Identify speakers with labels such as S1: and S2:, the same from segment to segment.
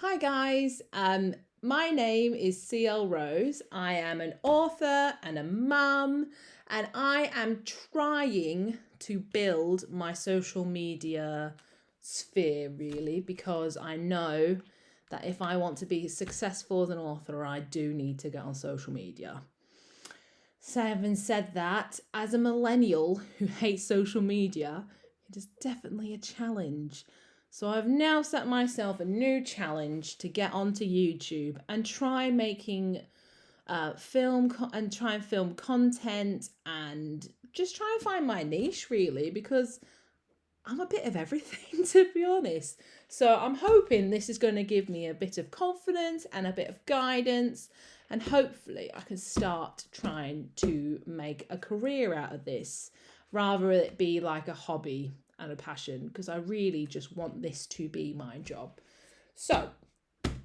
S1: Hi guys, my name is CL Rose. I am an author and a mum, and I am trying to build my social media sphere really because I know that if I want to be successful as an author, I do need to get on social media. So, having said that, as a millennial who hates social media, it is definitely a challenge. So, I've now set myself a new challenge to get onto YouTube and try making and try and film content and just try and find my niche really because I'm a bit of everything to be honest. So I'm hoping this is going to give me a bit of confidence and a bit of guidance, and hopefully I can start trying to make a career out of this rather than it be like a hobby and a passion, because I really just want this to be my job. So,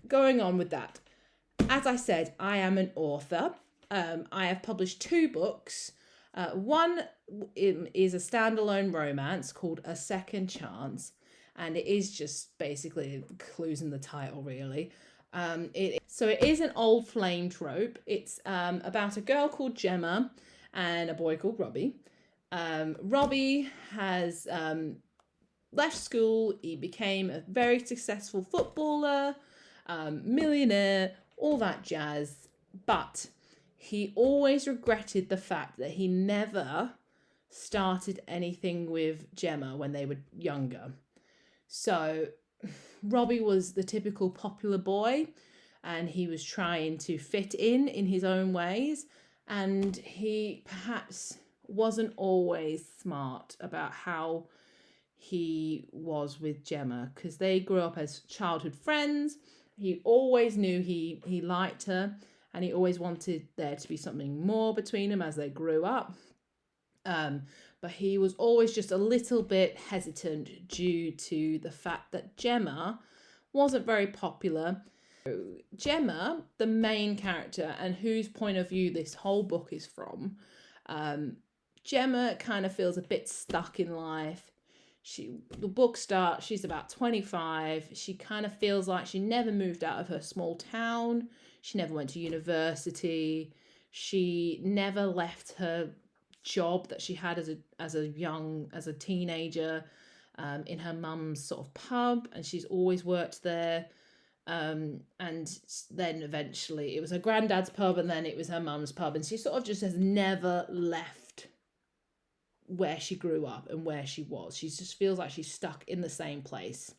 S1: going on with that, as I said, I am an author. I have published two books. One is a standalone romance called A Second Chance, and it is just basically clues in the title, really. It is an old flame trope. It's about a girl called Gemma and a boy called Robbie. Robbie has left school. He became a very successful footballer, millionaire, all that jazz. But he always regretted the fact that he never started anything with Gemma when they were younger. So Robbie was the typical popular boy, and he was trying to fit in his own ways, and he perhaps wasn't always smart about how he was with Gemma because they grew up as childhood friends. He always knew he liked her, and he always wanted there to be something more between them as they grew up. Um, but he was always just a little bit hesitant due to the fact that Gemma wasn't very popular. Gemma, the main character, and whose point of view this whole book is from, Gemma kind of feels a bit stuck in life. The book starts, she's about 25. She kind of feels like she never moved out of her small town. She never went to university. She never left her job that she had as a teenager, in her mum's sort of pub, and she's always worked there. And then eventually it was her granddad's pub, and then it was her mum's pub, and she sort of just has never left where she grew up and where she was. She just feels like she's stuck in the same place.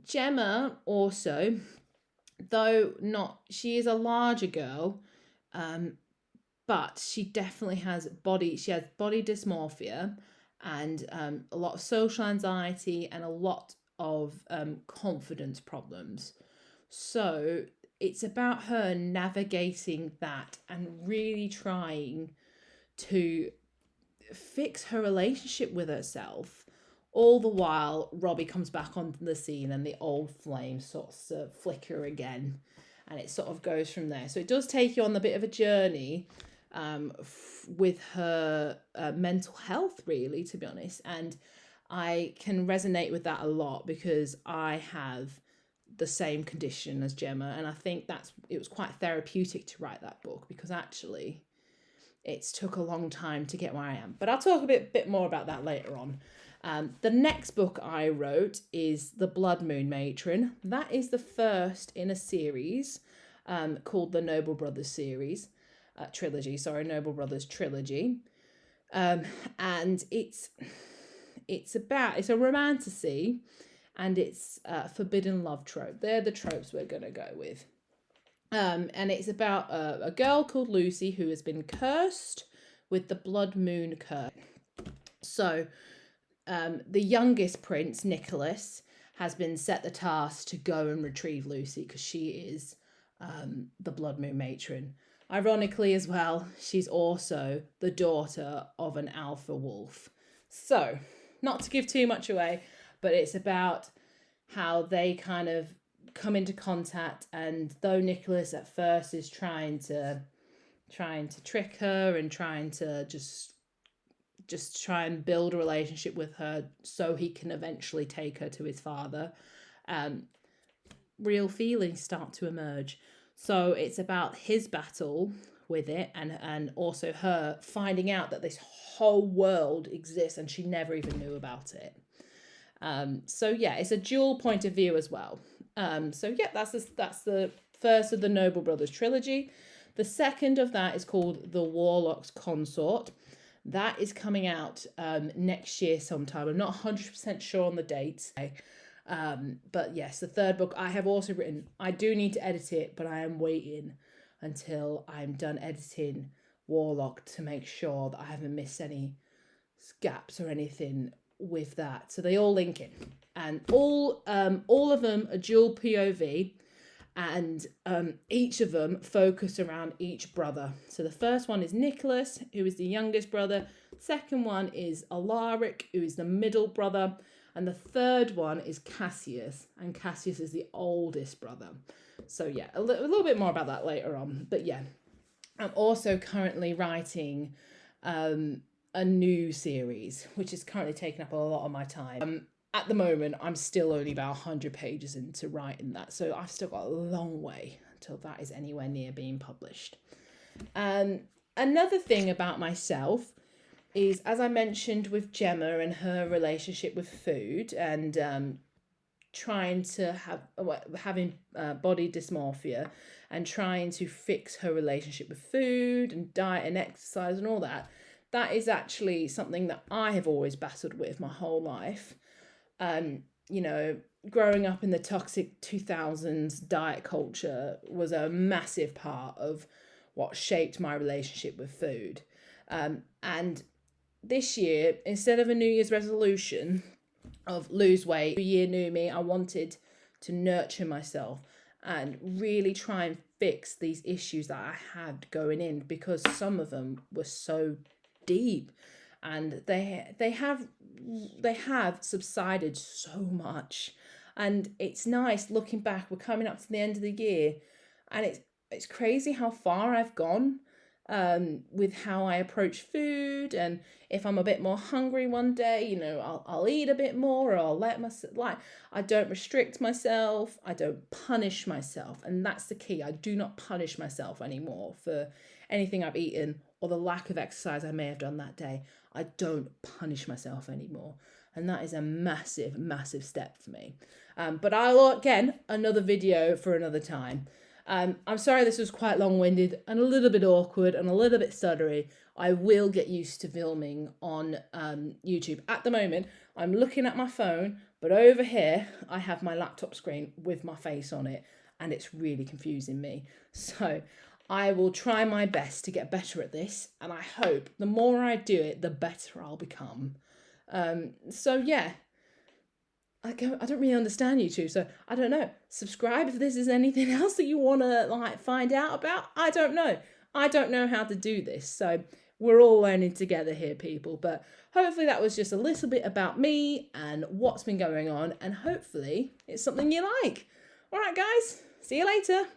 S1: Gemma also, though not, she is a larger girl, but she definitely has body dysmorphia, and a lot of social anxiety and a lot of confidence problems. So it's about her navigating that and really trying to fix her relationship with herself. All the while, Robbie comes back onto the scene and the old flames sort of flicker again. And it sort of goes from there. So it does take you on a bit of a journey with her mental health, really, to be honest. And I can resonate with that a lot because I have the same condition as Gemma, and I think it was quite therapeutic to write that book because actually it's took a long time to get where I am. But I'll talk a bit more about that later on. The next book I wrote is The Blood Moon Matron. That is the first in a series called the Noble Brothers series, Noble Brothers trilogy. And it's a romantasy, and it's forbidden love trope. They're the tropes we're going to go with. And it's about a girl called Lucy who has been cursed with the blood moon curse. So the youngest prince, Nicholas, has been set the task to go and retrieve Lucy because she is the blood moon matron. Ironically as well, she's also the daughter of an alpha wolf. So, not to give too much away, but it's about how they kind of come into contact, and though Nicholas at first is trying to trick her and trying to just try and build a relationship with her so he can eventually take her to his father, real feelings start to emerge. So it's about his battle with it, and also her finding out that this whole world exists and she never even knew about it. So yeah, it's a dual point of view as well. So yeah, that's the first of the Noble Brothers trilogy. The second of that is called The Warlock's Consort. That is coming out next year sometime. I'm not 100% sure on the date. But yes, the third book I have also written. I do need to edit it, but I am waiting until I'm done editing Warlock to make sure that I haven't missed any gaps or anything with that. So they all link in, and all of them are dual POV, and each of them focus around each brother. So the first one is Nicholas, who is the youngest brother. Second one is Alaric, who is the middle brother. And the third one is Cassius, and Cassius is the oldest brother. So yeah, a little bit more about that later on. But yeah, I'm also currently writing a new series, which is currently taking up a lot of my time. At the moment, I'm still only about 100 pages into writing that, so I've still got a long way until that is anywhere near being published. Another thing about myself is, as I mentioned with Gemma and her relationship with food, and trying to having body dysmorphia and trying to fix her relationship with food and diet and exercise and all that, that is actually something that I have always battled with my whole life. You know, growing up in the toxic 2000s, diet culture was a massive part of what shaped my relationship with food. And this year, instead of a New Year's resolution of lose weight, New Year, New Me, I wanted to nurture myself and really try and fix these issues that I had going in, because some of them were so deep, and they have subsided so much. And it's nice looking back. We're coming up to the end of the year, and it's crazy how far I've gone with how I approach food. And if I'm a bit more hungry one day, you know, I'll eat a bit more, or I'll let myself, like, I don't restrict myself, I don't punish myself. And that's the key. I do not punish myself anymore for anything I've eaten or the lack of exercise I may have done that day. I don't punish myself anymore. And that is a massive, massive step for me. But I'll, again, another video for another time. I'm sorry this was quite long-winded and a little bit awkward and a little bit stuttery. I will get used to filming on YouTube. At the moment, I'm looking at my phone, but over here, I have my laptop screen with my face on it, and it's really confusing me. So I will try my best to get better at this, and I hope the more I do it, the better I'll become. So yeah, I don't really understand YouTube, so I don't know. Subscribe if this is anything else that you want to find out about. I don't know. I don't know how to do this, so we're all learning together here, people. But hopefully that was just a little bit about me and what's been going on, and hopefully it's something you like. All right, guys. See you later.